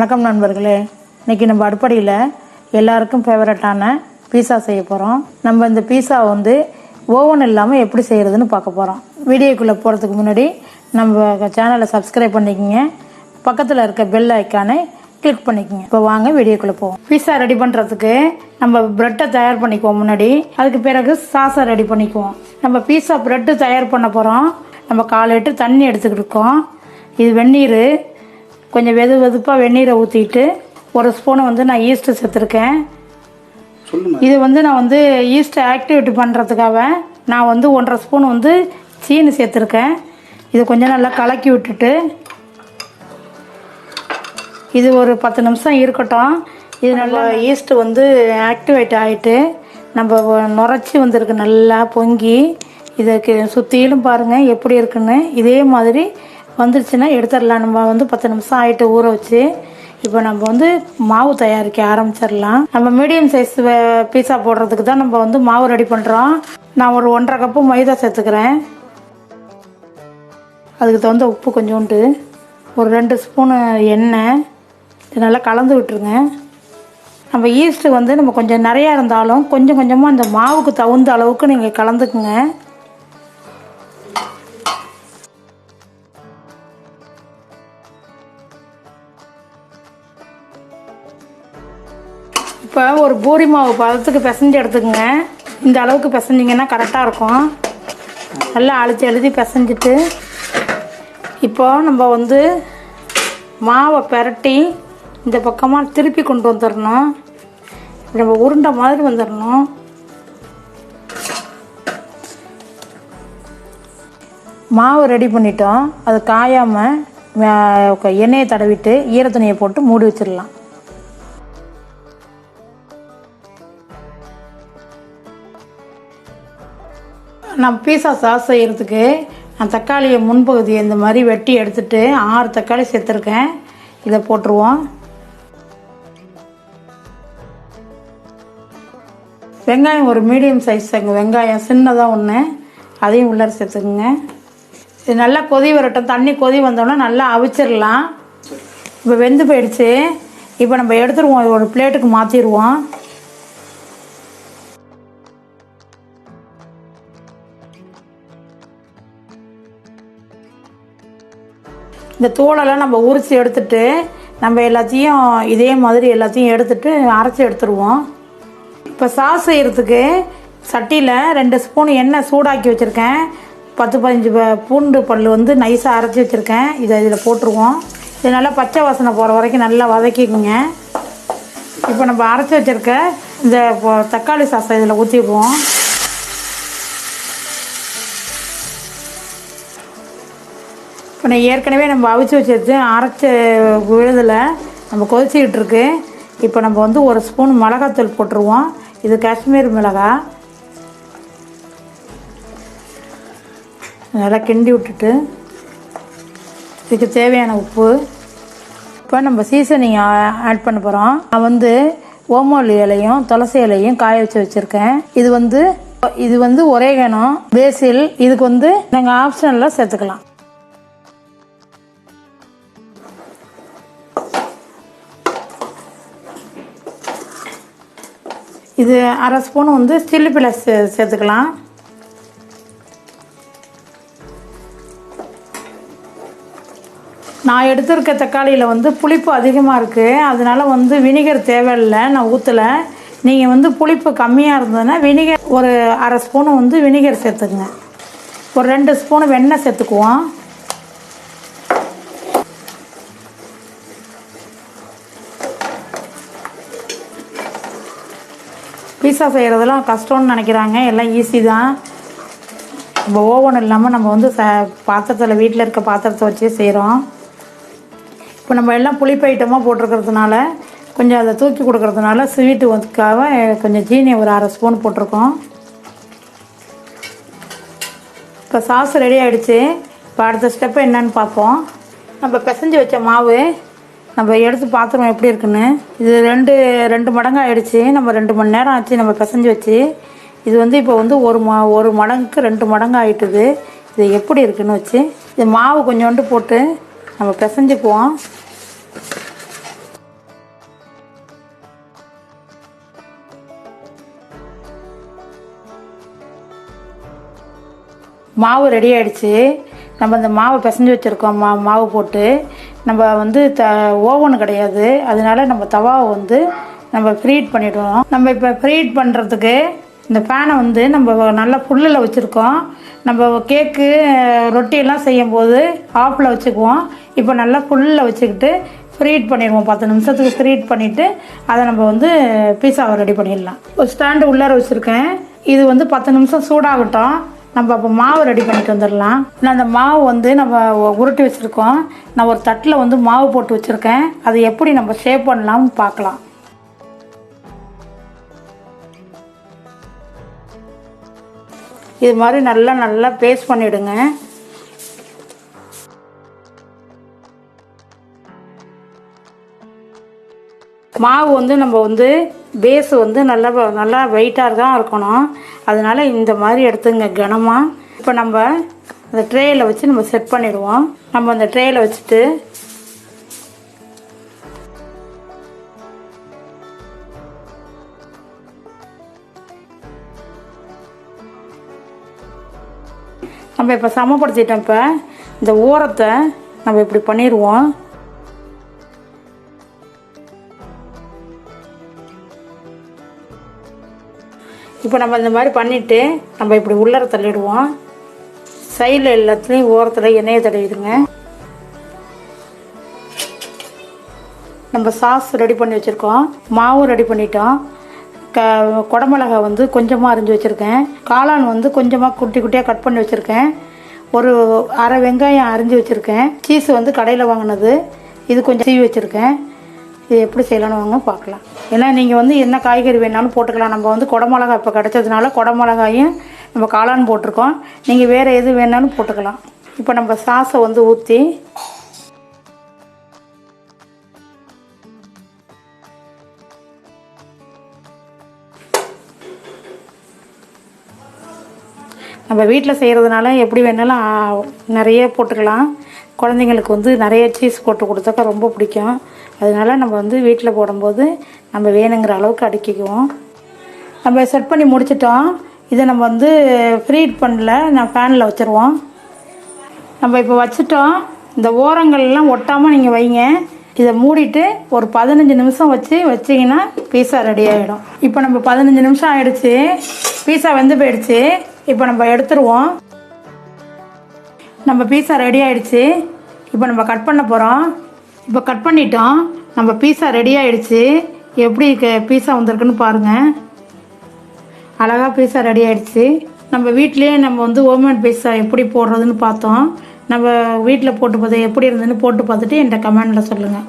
வணக்கம் நண்பர்களே, இன்றைக்கி நம்ம அடுப்படியில் எல்லாருக்கும் ஃபேவரட்டான பீஸா செய்ய போகிறோம். நம்ம இந்த பீஸா வந்து ஓவன் இல்லாமல் எப்படி செய்கிறதுன்னு பார்க்க போகிறோம். வீடியோக்குள்ளே போகிறதுக்கு முன்னாடி நம்ம சேனலை சப்ஸ்கிரைப் பண்ணிக்கோங்க, பக்கத்தில் இருக்க பெல் ஐக்கானை கிளிக் பண்ணிக்கோங்க. இப்போ வாங்க வீடியோக்குள்ளே போவோம். பீஸா ரெடி பண்ணுறதுக்கு நம்ம ப்ரெட்டை தயார் பண்ணிக்குவோம். முன்னாடி அதுக்கு பிறகு சாஸை ரெடி பண்ணிக்குவோம். நம்ம பீஸா ப்ரெட்டு தயார் பண்ண போகிறோம். நம்ம 1/4 லிட்டர் தண்ணி எடுத்துக்கிட்டு இருக்கோம். இது வெந்நீர், கொஞ்சம் வெதுப்பாக வெந்நீரை ஊற்றிட்டு 1 ஸ்பூனை வந்து நான் ஈஸ்ட்டு சேர்த்துருக்கேன். இது வந்து நான் வந்து ஈஸ்ட்டை ஆக்டிவேட் பண்ணுறதுக்காக நான் வந்து 1/2 ஸ்பூன் வந்து சீனி சேர்த்துருக்கேன். இது கொஞ்சம் நல்லா கலக்கி விட்டுட்டு இது ஒரு 10 நிமிஷம் இருக்கட்டும். இது நல்லா ஈஸ்ட்டு வந்து ஆக்டிவேட் ஆகிட்டு நம்ம நுரைச்சி வந்திருக்கு, நல்லா பொங்கி. இதுக்கு சுற்றிலும் பாருங்கள் எப்படி இருக்குன்னு. இதே மாதிரி வந்துருச்சுன்னா எடுத்துடலாம். நம்ம வந்து 10 நிமிஷம் ஆகிட்டு ஊற வச்சு இப்போ நம்ம வந்து மாவு தயாரிக்க ஆரம்பிச்சிடலாம். நம்ம மீடியம் சைஸ் பீஸா போடுறதுக்கு தான் நம்ம வந்து மாவு ரெடி பண்ணுறோம். நான் ஒரு 1/2 கப்பு மைதா சேர்த்துக்கிறேன். அதுக்கு தகுந்த உப்பு கொஞ்சோண்டு, ஒரு 2 ஸ்பூனு எண்ணெய். இது நல்லா கலந்து விட்டுருங்க. நம்ம ஈஸ்ட்டு வந்து நம்ம கொஞ்சம் நிறையா இருந்தாலும் கொஞ்சம் கொஞ்சமாக அந்த மாவுக்கு தகுந்த அளவுக்கு நீங்கள் கலந்துக்குங்க. இப்போ ஒரு பூரி மாவு பதத்துக்கு பிசைஞ்சு எடுத்துக்கோங்க. இந்த அளவுக்கு பிசைஞ்சிங்கன்னா கரெக்டாக இருக்கும். நல்லா அழுத்தி பிசைஞ்சிட்டு இப்போது நம்ம வந்து மாவை பெரட்டி இந்த பக்கமாக திருப்பி கொண்டு வந்துடணும். நம்ம உருண்டை மாதிரி வந்துடணும். மாவு ரெடி பண்ணிட்டோம். அது காயாமல் எண்ணெயை தடவிட்டு ஈரத்துணியை போட்டு மூடி வச்சிடலாம். நான் பீஸா சாஸ் செய்கிறதுக்கு நான் தக்காளியை முன்பகுதியை இந்த மாதிரி வெட்டி எடுத்துகிட்டு 6 தக்காளி சேர்த்துருக்கேன். இதை போட்டுருவோம். வெங்காயம் ஒரு மீடியம் சைஸ் வெங்காயம் சின்னதாக ஒன்று, அதையும் உள்ளே சேர்த்துக்குங்க. இது நல்லா கொதி வரட்டும். தண்ணி கொதி வந்தோன்னா நல்லா அவிச்சிடலாம். இப்போ வெந்து போயிடுச்சு. இப்போ நம்ம எடுத்துருவோம், ஒரு பிளேட்டுக்கு மாற்றிடுவோம். இந்த தூளெல்லாம் நம்ம உரித்து எடுத்துட்டு நம்ம எல்லாத்தையும் இதே மாதிரி எல்லாத்தையும் எடுத்துட்டு அரைச்சி எடுத்துருவோம். இப்போ சாஸ் செய்கிறதுக்கு சட்டியில் 2 ஸ்பூன் எண்ணெய் சூடாக்கி வச்சுருக்கேன். 10-15 பூண்டு பல் வந்து நைஸாக அரைச்சி வச்சுருக்கேன். இதில் போட்டுருவோம். இது நல்லா பச்சை வாசனை போகிற வரைக்கும் நல்லா வதக்கிக்குங்க. இப்போ நம்ம அரைச்சி வச்சுருக்க இந்த தக்காளி சாஸை இதில் ஊற்றிடுவோம். இப்போ நான் ஏற்கனவே நம்ம அவிச்சு வச்சு அரைச்ச விழுதில் நம்ம கொதிச்சிக்கிட்டு இருக்கு. இப்போ நம்ம வந்து 1 ஸ்பூன் மிளகாத்தூள் போட்டுருவோம். இது காஷ்மீர் மிளகாய். நல்லா கிண்டி விட்டுட்டு இதுக்கு தேவையான உப்பு. இப்போ நம்ம சீசனிங் ஆட் பண்ண போகிறோம். நான் வந்து ஓமவல்லி இலையும் துளசி இலையும் காய வச்சு வச்சுருக்கேன். இது வந்து ஒரேகனோ, பேசில். இதுக்கு வந்து நாங்கள் ஆப்ஷனலில் சேர்த்துக்கலாம். இது 1/2 ஸ்பூன் வந்து சில்லி ஃப்ளேக்ஸ் சேர்த்துக்கலாம். நான் எடுத்துருக்க தக்காளியில் வந்து புளிப்பு அதிகமாக இருக்குது, அதனால வந்து வினிகர் தேவையில்லை, நான் ஊற்றலை. நீங்கள் வந்து புளிப்பு கம்மியாக இருந்ததுன்னா வினிகர் ஒரு 1/2 ஸ்பூனு வந்து வினிகர் சேர்த்துக்குங்க. ஒரு 2 ஸ்பூனு வெண்ணெய் சேர்த்துக்குவோம். பீஸா செய்கிறதெல்லாம் கஷ்டம்னு நினைக்கிறாங்க, எல்லாம் ஈஸி தான். நம்ம ஓவன் இல்லாமல் நம்ம வந்து பாத்திரத்தில் வீட்டில் இருக்க பாத்திரத்தை வச்சே செய்கிறோம். இப்போ நம்ம எல்லாம் புளிப்பு ஐட்டமாக போட்டிருக்கிறதுனால கொஞ்சம் அதை தூக்கி கொடுக்கறதுனால ஸ்வீட்டு வந்துக்காக கொஞ்சம் ஜீனி ஒரு 1/2 ஸ்பூன் போட்டிருக்கோம். இப்போ சாஸ் ரெடி ஆகிடுச்சு. இப்போ அடுத்த ஸ்டெப்பு என்னன்னு பார்ப்போம். நம்ம பிசைஞ்சு வச்ச மாவு நம்ம எடுத்து பாத்திரம் எப்படி இருக்குன்னு. இது 2 மடங்கு ஆகிடுச்சு. நம்ம 2 மணி நேரம் ஆச்சு நம்ம பிசைஞ்சு வச்சு. இது வந்து இப்போ வந்து ஒரு மடங்குக்கு 2 மடங்கு ஆகிட்டுது. இது எப்படி இருக்குன்னு வச்சு இது மாவு கொஞ்சோண்டு போட்டு நம்ம பிசைஞ்சுக்குவோம். மாவு ரெடி ஆகிடுச்சு. நம்ம இந்த மாவை பிசைஞ்சு வச்சுருக்கோம். மாவு போட்டு நம்ம வந்து ஓவன் கிடையாது, அதனால நம்ம தவாவை வந்து நம்ம ப்ரீஹீட் பண்ணிவிடுவோம். நம்ம இப்போ ப்ரீஹீட் பண்ணுறதுக்கு இந்த பேனை வந்து நம்ம நல்லா ஃபுல்லில் வச்சுருக்கோம். நம்ம கேக்கு ரொட்டியெல்லாம் செய்யும்போது ஆஃபில் வச்சுக்குவோம். இப்போ நல்லா ஃபுல்லில் வச்சுக்கிட்டு ப்ரீஹீட் பண்ணிடுவோம். 10 நிமிஷத்துக்கு ப்ரீஹீட் பண்ணிவிட்டு அதை நம்ம வந்து பீஸாவை ரெடி பண்ணிடலாம். ஒரு ஸ்டாண்டு உள்ளார வச்சுருக்கேன். இது வந்து 10 நிமிஷம் சூடாகட்டும். நம்ம அப்போ மாவு ரெடி பண்ணிட்டு வந்துடலாம். நான் அந்த மாவு வந்து நம்ம உருட்டி வச்சுருக்கோம். நான் ஒரு தட்டில் வந்து மாவு போட்டு வச்சுருக்கேன். அதை எப்படி நம்ம ஷேப் பண்ணலாம்னு பார்க்கலாம். இது மாதிரி நல்லா பேஸ்ட் பண்ணிவிடுங்க. மாவு வந்து நம்ம வந்து பேஸ் வந்து நல்லா வெயிட்டாக தான் இருக்கணும். அதனால் இந்த மாதிரி எடுத்துங்க கனமாக. இப்போ நம்ம அந்த ட்ரேயில் வச்சு நம்ம செட் பண்ணிடுவோம். நம்ம அந்த ட்ரேயில் வச்சுட்டு நம்ம இப்போ சமப்படுத்திட்டோம். இப்போ இந்த ஓரத்தை நம்ம இப்படி பண்ணிடுவோம். இப்போ நம்ம இந்த மாதிரி பண்ணிவிட்டு நம்ம இப்படி உள்ளர தள்ளிடுவோம். சைடில் எல்லாத்துலேயும் ஓரத்தில் எண்ணெயை தடவிடுங்க. நம்ம சாஸ் ரெடி பண்ணி வச்சுருக்கோம். மாவும் ரெடி பண்ணிட்டோம். குடமிளகா வந்து கொஞ்சமாக அரிஞ்சு வச்சுருக்கேன். காளான் வந்து கொஞ்சமாக குட்டியாக கட் பண்ணி வச்சுருக்கேன். ஒரு அரை வெங்காயம் அரிஞ்சு வச்சுருக்கேன். சீஸ் வந்து கடையில் வாங்கினது, இது கொஞ்சம் சீவி வச்சுருக்கேன். இது எப்படி செய்யலான்னு வாங்க பார்க்கலாம். ஏன்னா நீங்கள் வந்து என்ன காய்கறி வேணாலும் போட்டுக்கலாம். நம்ம வந்து குடமிளகா இப்போ கிடச்சதுனால குடமிளகாயும் நம்ம காளான் போட்டிருக்கோம். நீங்கள் வேறு எது வேணாலும் போட்டுக்கலாம். இப்போ நம்ம சாஸை வந்து ஊற்றி நம்ம வீட்டில் செய்கிறதுனால எப்படி வேணாலும் நிறைய போட்டுக்கலாம். குழந்தைங்களுக்கு வந்து நிறைய சீஸ் போட்டு கொடுத்தாக்கா ரொம்ப பிடிக்கும். அதனால நம்ம வந்து வீட்டில் போடும்போது நம்ம வேணுங்கிற அளவுக்கு அடுக்கிக்குவோம். நம்ம செட் பண்ணி முடிச்சிட்டோம். இதை நம்ம வந்து ப்ரீஹீட் பண்ணல, நான் ஃபேனில் வச்சுருவோம். நம்ம இப்போ வச்சுட்டோம். இந்த ஓரங்கள்லாம் ஒட்டாமல் நீங்கள் வைங்க. இதை மூடிட்டு ஒரு 15 நிமிஷம் வச்சிங்கன்னா பீஸா ரெடி ஆகிடும். இப்போ நம்ம 15 நிமிஷம் ஆகிடுச்சு. பீஸா வெந்து போயிடுச்சு. இப்போ நம்ம எடுத்துருவோம். நம்ம பீஸா ரெடி ஆகிடுச்சு. இப்போ நம்ம கட் பண்ண போகிறோம். இப்போ கட் பண்ணிட்டோம். நம்ம பீஸா ரெடி ஆகிடுச்சு. எப்படி பீஸா வந்திருக்குன்னு பாருங்கள். அழகாக பீஸா ரெடி ஆகிடுச்சு. நம்ம வீட்டிலேயே நம்ம வந்து ஹோம்மேட் பீஸா எப்படி போடுறதுன்னு பார்த்தோம். நம்ம வீட்டில் போட்டு பார்த்து எப்படி இருந்ததுன்னு போட்டு பார்த்துட்டு என்கிட்ட கமெண்டில் சொல்லுங்கள்.